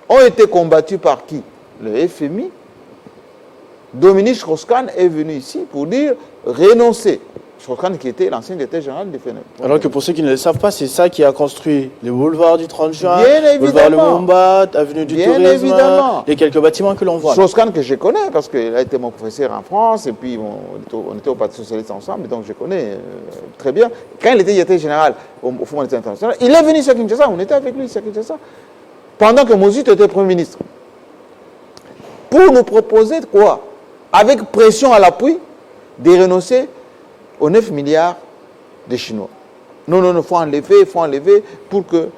ont été combattus par qui? Le FMI. Dominique Strauss-Kahn est venu ici pour dire renoncer. Strauss-Kahn qui était l'ancien directeur général du FNL. Alors que pour ceux qui ne le savent pas, c'est ça qui a construit le boulevard du 30 juin, le boulevard Lumumba, avenue du Tourisme, évidemment. les quelques bâtiments que l'on voit. Strauss-Kahn que je connais parce qu'il a été mon professeur en France et puis on était au Parti Socialiste ensemble, donc je connais très bien. Quand il était directeur général au Fonds monétaire international, il est venu à Kinshasa, on était avec lui à Kinshasa, pendant que Mozitu était Premier ministre. Pour nous proposer quoi? Avec pression à l'appui, de renoncer aux 9 milliards de Chinois. Non, il faut enlever pour que,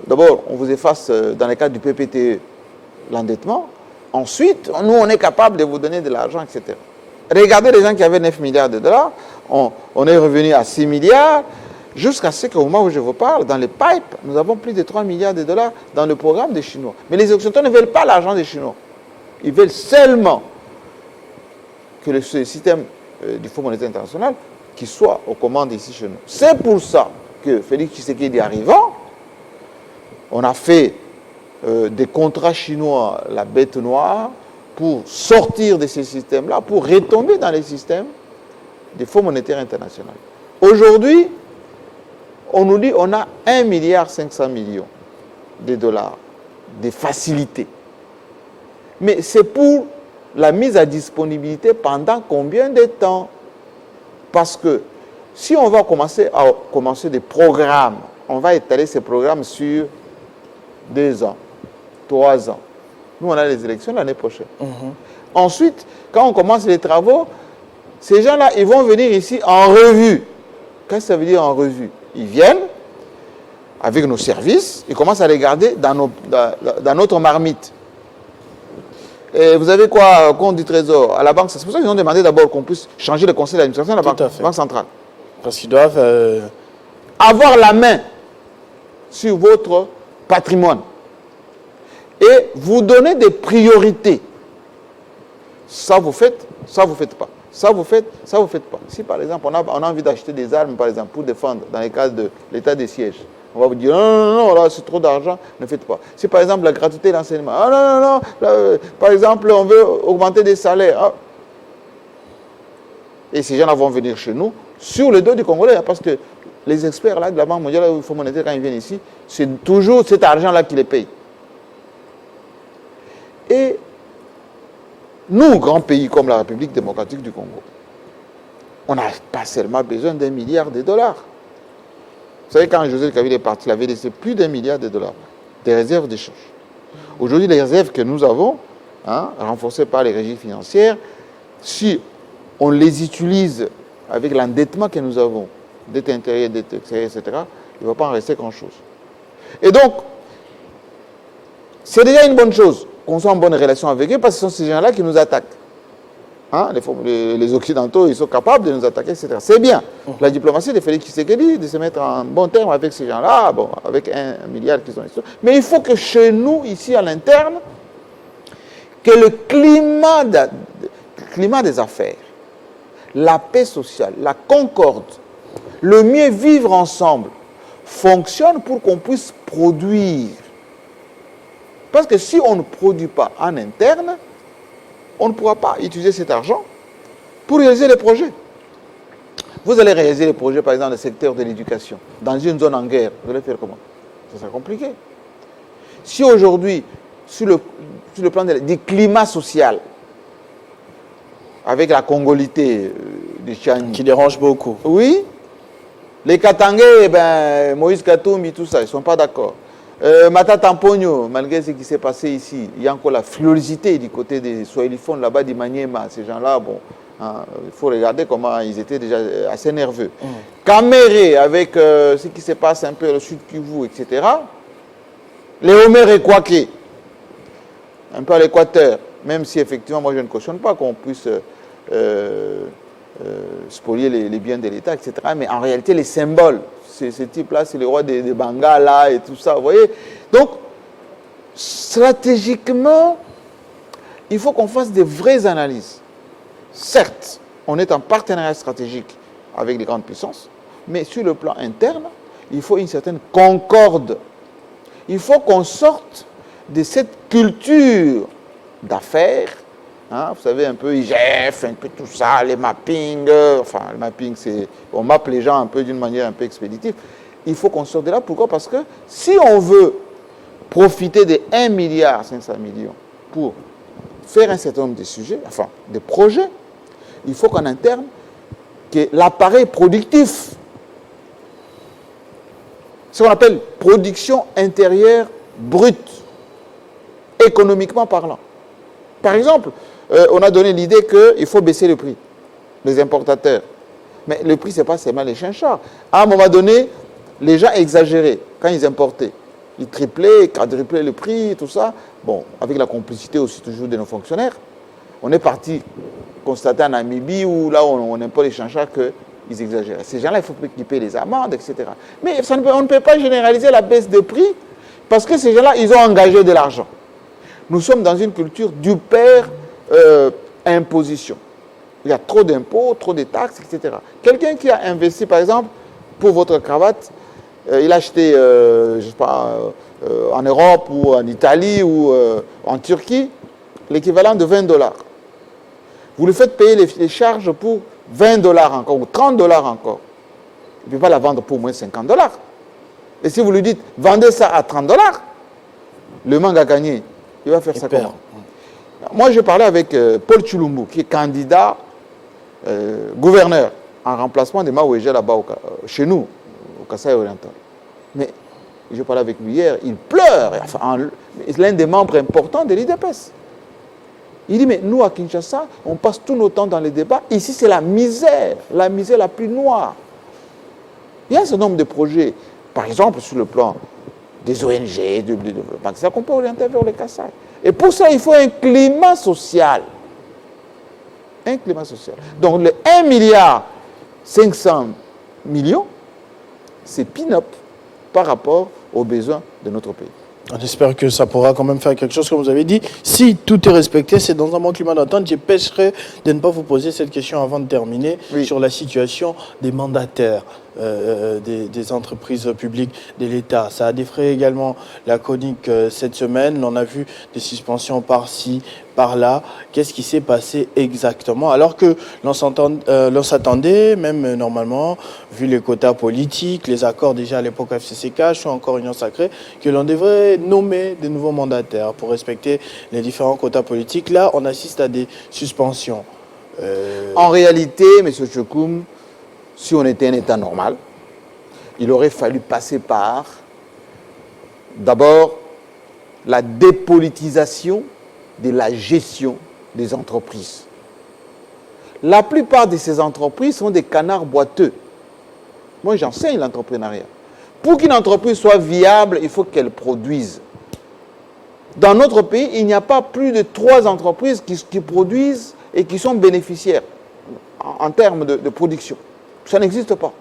d'abord, on vous efface dans le cadre du PPTE l'endettement. Ensuite, nous, on est capable de vous donner de l'argent, etc. Regardez les gens qui avaient 9 milliards de dollars, on est revenu à 6 milliards, jusqu'à ce qu'au moment où je vous parle, dans les pipes, nous avons plus de 3 milliards de dollars dans le programme des Chinois. Mais les Occidentaux ne veulent pas l'argent des Chinois. Ils veulent seulement que le système du Fonds monétaire international qui soit aux commandes ici chez nous. C'est pour ça que Félix Tshisekedi arrivant, on a fait des contrats chinois, la bête noire, pour sortir de ces systèmes-là, pour retomber dans les systèmes des Fonds monétaires internationaux. Aujourd'hui, on nous dit qu'on a 1,5 milliard de dollars de facilités. Mais c'est pour la mise à disponibilité pendant combien de temps? Parce que si on va commencer des programmes, on va étaler ces programmes sur 2 ans, 3 ans. Nous, on a les élections l'année prochaine. Ensuite, quand on commence les travaux, ces gens-là, ils vont venir ici en revue. Qu'est-ce que ça veut dire en revue? Ils viennent avec nos services, ils commencent à les garder dans notre marmite. Et vous avez quoi, compte du Trésor à la banque? C'est pour ça qu'ils ont demandé d'abord qu'on puisse changer le conseil d'administration de la banque centrale. Parce qu'ils doivent avoir la main sur votre patrimoine et vous donner des priorités. Ça vous faites, ça vous faites pas. Ça vous faites, ça vous faites pas. Si par exemple on a envie d'acheter des armes par exemple pour défendre dans les cas de l'état des sièges, on va vous dire non, là c'est trop d'argent, ne faites pas. Si par exemple la gratuité de l'enseignement, non, là, par exemple on veut augmenter des salaires. Et ces gens-là vont venir chez nous sur le dos du Congolais, parce que les experts là, de la Banque mondiale, il faut monétaire, quand ils viennent ici, c'est toujours cet argent-là qui les paye. Et nous, grands pays comme la République démocratique du Congo, on n'a pas seulement besoin d'1 milliard de dollars. Vous savez, quand José Kabila est parti, il avait laissé plus d'1 milliard de dollars, des réserves d'échange. Aujourd'hui, les réserves que nous avons, renforcées par les régies financières, si on les utilise avec l'endettement que nous avons, dette intérieure, dette extérieure, etc., il ne va pas en rester grand-chose. Et donc, c'est déjà une bonne chose qu'on soit en bonne relation avec eux, parce que ce sont ces gens-là qui nous attaquent. Les Occidentaux, ils sont capables de nous attaquer, etc. C'est bien. La diplomatie de Félix Tshisekedi, de se mettre en bon terme avec ces gens-là, bon, avec 1 milliard qu'ils ont ici. Mais il faut que chez nous, ici à l'interne, que le climat des affaires, la paix sociale, la concorde, le mieux vivre ensemble, fonctionne pour qu'on puisse produire. Parce que si on ne produit pas en interne, on ne pourra pas utiliser cet argent pour réaliser les projets. Vous allez réaliser les projets, par exemple, dans le secteur de l'éducation, dans une zone en guerre. Vous allez faire comment? Ça sera compliqué. Si aujourd'hui, sur le plan du climat social, avec la congolité du Tchani, qui dérange beaucoup. Oui. Les Katangais, Moïse Katumbi, tout ça, ils ne sont pas d'accord. Matata Tampogno, malgré ce qui s'est passé ici, il y a encore la frilosité du côté des Swahiliphones là-bas, du Maniema. Ces gens-là, il faut regarder comment ils étaient déjà assez nerveux. Kamere, avec ce qui se passe un peu au sud Kivu, etc. Les Homer et Kwake, un peu à l'équateur, même si effectivement, moi je ne cautionne pas qu'on puisse spolier les biens de l'État, etc. Mais en réalité, les symboles, ce type-là, c'est le roi des Bangala et tout ça, vous voyez. Donc, stratégiquement, il faut qu'on fasse des vraies analyses. Certes, on est en partenariat stratégique avec les grandes puissances, mais sur le plan interne, il faut une certaine concorde. Il faut qu'on sorte de cette culture d'affaires. Vous savez, un peu IGF, un peu tout ça, les mappings. Enfin, le mapping, c'est... On mappe les gens un peu d'une manière un peu expéditive. Il faut qu'on sorte de là. Pourquoi? Parce que si on veut profiter de 1,5 milliard pour faire un certain nombre de sujets, enfin, des projets, il faut qu'en interne, que l'appareil productif, ce qu'on appelle production intérieure brute, économiquement parlant. Par exemple, on a donné l'idée qu'il faut baisser le prix, les importateurs. Mais le prix, ce n'est pas seulement les chinchards. À un moment donné, les gens exagéraient quand ils importaient. Ils triplaient, quadruplaient le prix, tout ça. Bon, avec la complicité aussi toujours de nos fonctionnaires. On est parti constater en Namibie où là on importe les chinchards qu'ils exagéraient. Ces gens-là, il faut qu'ils paient les amendes, etc. Mais on ne peut pas généraliser la baisse de prix parce que ces gens-là, ils ont engagé de l'argent. Nous sommes dans une culture du père imposition. Il y a trop d'impôts, trop de taxes, etc. Quelqu'un qui a investi, par exemple, pour votre cravate, il a acheté, je ne sais pas, en Europe ou en Italie ou en Turquie, l'équivalent de $20. Vous lui faites payer les charges pour $20 encore ou $30 encore. Il ne peut pas la vendre pour moins $50. Et si vous lui dites, vendez ça à $30, le manque à gagner, il va faire ça comment? Moi, je parlais avec Paul Tshilumbu, qui est candidat gouverneur en remplacement de Mawéja là-bas chez nous, au Kasaï oriental. Mais je parlais avec lui hier, il pleure. Enfin, l'un des membres importants de l'IDPS. Il dit, mais nous à Kinshasa, on passe tout notre temps dans les débats. Ici, c'est la misère la plus noire. Il y a un certain nombre de projets, par exemple sur le plan des ONG, de développement, qu'on peut orienter vers le Kasaï. Et pour ça, il faut un climat social. Un climat social. Donc, le 1,5 milliard, c'est pin-up par rapport aux besoins de notre pays. On espère que ça pourra quand même faire quelque chose, comme vous avez dit. Si tout est respecté, c'est dans un bon climat d'entente. Je pêcherai de ne pas vous poser cette question avant de terminer sur la situation des mandataires des entreprises publiques de l'État. Ça a défrayé également la chronique cette semaine. On a vu des suspensions par-ci, par-là. Qu'est-ce qui s'est passé exactement? Alors que l'on s'attendait, même normalement, vu les quotas politiques, les accords déjà à l'époque FCCK, ou encore Union Sacrée, que l'on devrait nommer de nouveaux mandataires pour respecter les différents quotas politiques. Là, on assiste à des suspensions. En réalité, M. Tchokoum, si on était un État normal, il aurait fallu passer par, d'abord, la dépolitisation de la gestion des entreprises. La plupart de ces entreprises sont des canards boiteux. Moi, j'enseigne l'entrepreneuriat. Pour qu'une entreprise soit viable, il faut qu'elle produise. Dans notre pays, il n'y a pas plus de 3 entreprises qui produisent et qui sont bénéficiaires en termes de production. Ça n'existe pas.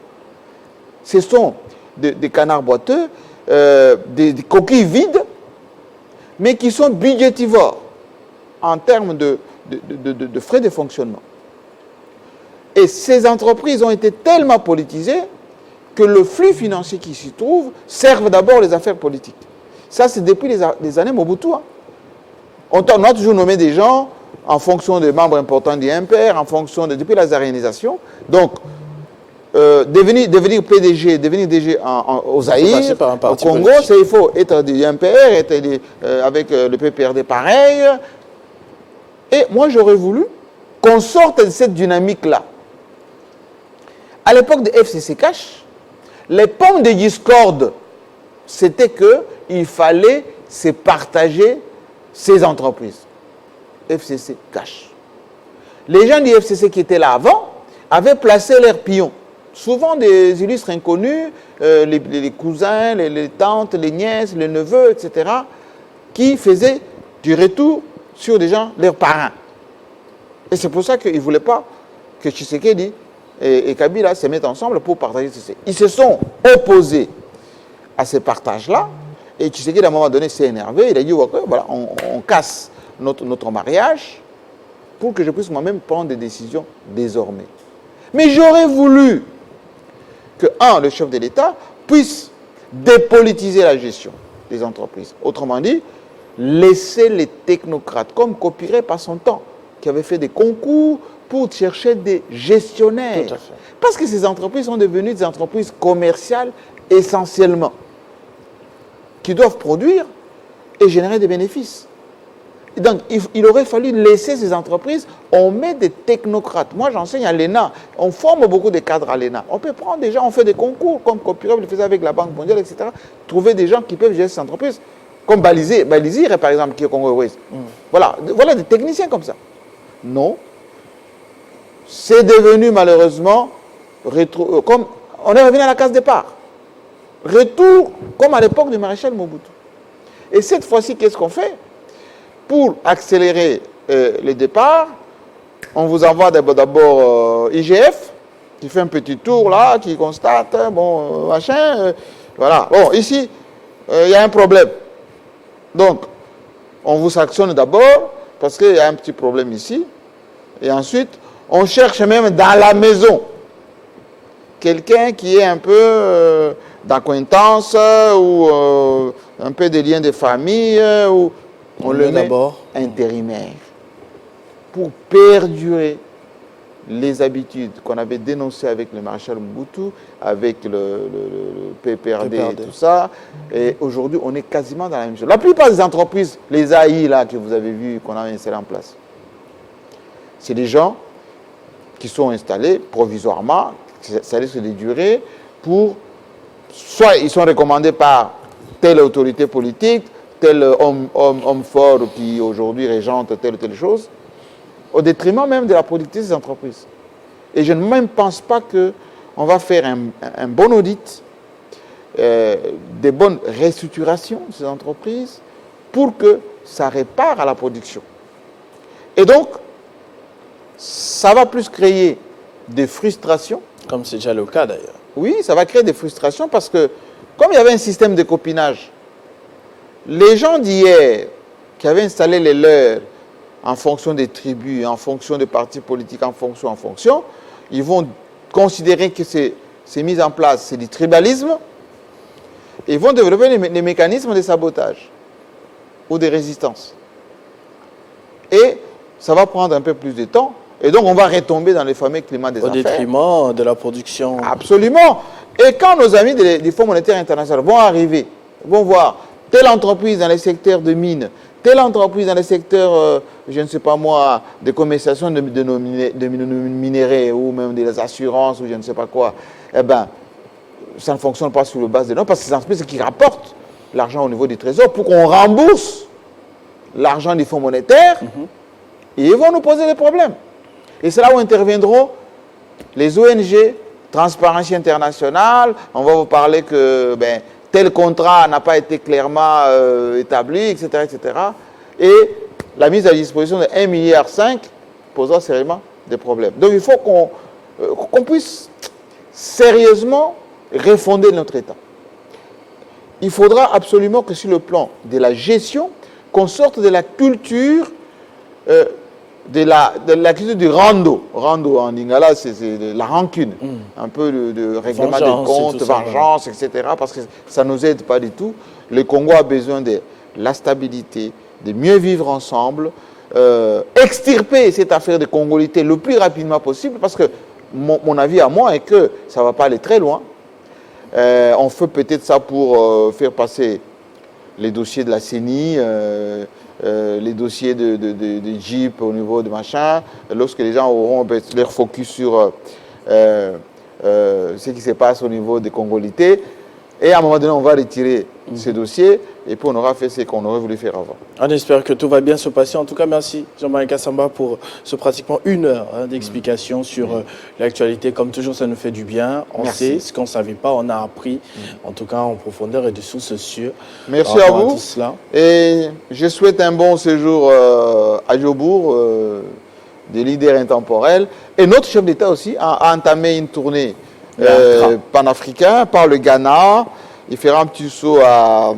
Ce sont des canards boiteux, des coquilles vides, mais qui sont budgétivores en termes de frais de fonctionnement. Et ces entreprises ont été tellement politisées que le flux financier qui s'y trouve serve d'abord les affaires politiques. Ça, c'est depuis les années Mobutu. Hein. On a toujours nommé des gens en fonction des membres importants du MPR, en fonction depuis la zarénisation. Donc, devenir PDG, devenir DG au Zaïre, au Congo, il faut être du MPR, être avec le PPRD pareil. Et moi, j'aurais voulu qu'on sorte de cette dynamique-là. À l'époque de FCC Cash, les pommes de discorde, c'était qu'il fallait se partager ces entreprises. FCC Cash. Les gens du FCC qui étaient là avant avaient placé leurs pions. Souvent des illustres inconnus, les cousins, les tantes, les nièces, les neveux, etc., qui faisaient du retour sur des gens, leurs parents. Et c'est pour ça qu'ils ne voulaient pas que Tshisekedi et Kabila se mettent ensemble pour partager ceci. Ils se sont opposés à ces partages-là, et Tshisekedi, à un moment donné, s'est énervé, il a dit, voilà, on casse notre mariage pour que je puisse moi-même prendre des décisions désormais. Mais j'aurais voulu que, le chef de l'État puisse dépolitiser la gestion des entreprises. Autrement dit, laisser les technocrates, comme Copiré par son temps, qui avait fait des concours pour chercher des gestionnaires. Tout à fait. Parce que ces entreprises sont devenues des entreprises commerciales essentiellement, qui doivent produire et générer des bénéfices. Et donc, il aurait fallu laisser ces entreprises, on met des technocrates. Moi, j'enseigne à l'ENA, on forme beaucoup de cadres à l'ENA. On peut prendre des gens, on fait des concours, comme Copiré le faisait avec la Banque mondiale, etc. Trouver des gens qui peuvent gérer ces entreprises, comme Balizire, par exemple, qui est congolais. Voilà des techniciens comme ça. Non. C'est devenu malheureusement, comme on est revenu à la case départ. Retour comme à l'époque du maréchal Mobutu. Et cette fois-ci, qu'est-ce qu'on fait? Pour accélérer les départs, on vous envoie d'abord IGF, qui fait un petit tour là, qui constate, voilà. Bon, ici, il y a un problème. Donc, on vous sanctionne d'abord, parce qu'il y a un petit problème ici, et ensuite, On cherche même dans la maison quelqu'un qui est un peu d'acquaintance ou un peu des liens de famille, ou on le met intérimaire pour perdurer les habitudes qu'on avait dénoncées avec le maréchal Mobutu, avec le PPRD et tout ça. Et aujourd'hui, on est quasiment dans la même chose. La plupart des entreprises, les AI là, que vous avez vu, qu'on a installées en place, c'est des gens qui sont installés provisoirement, ça risque de durer, pour, soit ils sont recommandés par telle autorité politique, tel homme fort qui aujourd'hui régente telle ou telle chose, au détriment même de la productivité des entreprises. Et je ne même pense pas qu'on va faire un bon audit, des bonnes restructurations de ces entreprises pour que ça répare à la production. Et donc, ça va plus créer des frustrations. Comme c'est déjà le cas d'ailleurs. Oui, ça va créer des frustrations parce que, comme il y avait un système de copinage, les gens d'hier qui avaient installé les leurs en fonction des tribus, en fonction des partis politiques, en fonction, ils vont considérer que c'est mis en place, c'est du tribalisme, et ils vont développer des mécanismes de sabotage ou de résistance. Et ça va prendre un peu plus de temps, et donc on va retomber dans les fameux climats des affaires. Au détriment de la production. Absolument. Et quand nos amis du Fonds monétaire international vont arriver, vont voir telle entreprise dans les secteurs de mines, telle entreprise dans les secteurs, je ne sais pas moi, de commercialisation de minéraux ou même des assurances ou je ne sais pas quoi, eh bien, ça ne fonctionne pas sur le base de noms parce que c'est une entreprise qui rapporte l'argent au niveau du trésor pour qu'on rembourse l'argent du Fonds monétaire et ils vont nous poser des problèmes. Et c'est là où interviendront les ONG, Transparency International, on va vous parler que tel contrat n'a pas été clairement établi, etc., etc. Et la mise à disposition de 1,5 milliard posera sérieusement des problèmes. Donc il faut qu'on puisse sérieusement refonder notre État. Il faudra absolument que sur le plan de la gestion, qu'on sorte de la culture de la culture du rando. Rando en lingala, c'est la rancune, un peu de règlement des comptes, vengeance, etc. Parce que ça ne nous aide pas du tout. Le Congo a besoin de la stabilité, de mieux vivre ensemble, extirper cette affaire de congolité le plus rapidement possible, parce que mon avis à moi est que ça ne va pas aller très loin. On fait peut-être ça pour faire passer les dossiers de la CENI, les dossiers de Jeep au niveau de machin, lorsque les gens auront leur focus sur ce qui se passe au niveau des congolités. Et à un moment donné, on va retirer ces dossiers et puis on aura fait ce qu'on aurait voulu faire avant. On espère que tout va bien se passer. En tout cas, merci Jean-Marie Kassamba pour ce pratiquement 1 heure d'explication sur l'actualité. Comme toujours, ça nous fait du bien. On sait ce qu'on ne savait pas, on a appris, en tout cas en profondeur et de sources sûres. Merci à vous. Et je souhaite un bon séjour à Djobour, des leaders intemporels. Et notre chef d'État aussi a entamé une tournée panafricain par le Ghana. Il fera un petit saut à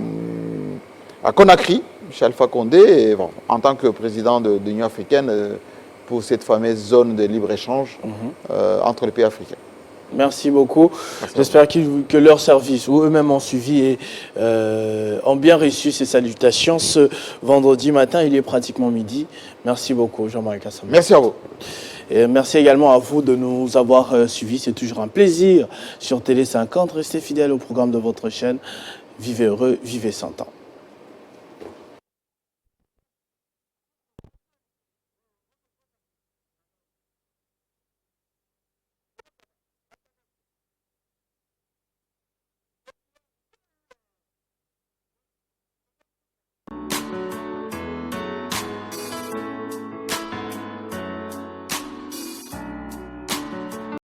Conakry, chez Alpha Condé, et bon, en tant que président de l'Union africaine pour cette fameuse zone de libre-échange entre les pays africains. Merci beaucoup. J'espère que leurs services ou eux-mêmes ont suivi et ont bien reçu ces salutations ce vendredi matin. Il est pratiquement midi. Merci beaucoup, Jean-Marie Kassamba. Merci à vous. Et merci également à vous de nous avoir suivis. C'est toujours un plaisir sur Télé 50. Restez fidèles au programme de votre chaîne. Vivez heureux, vivez 100 ans.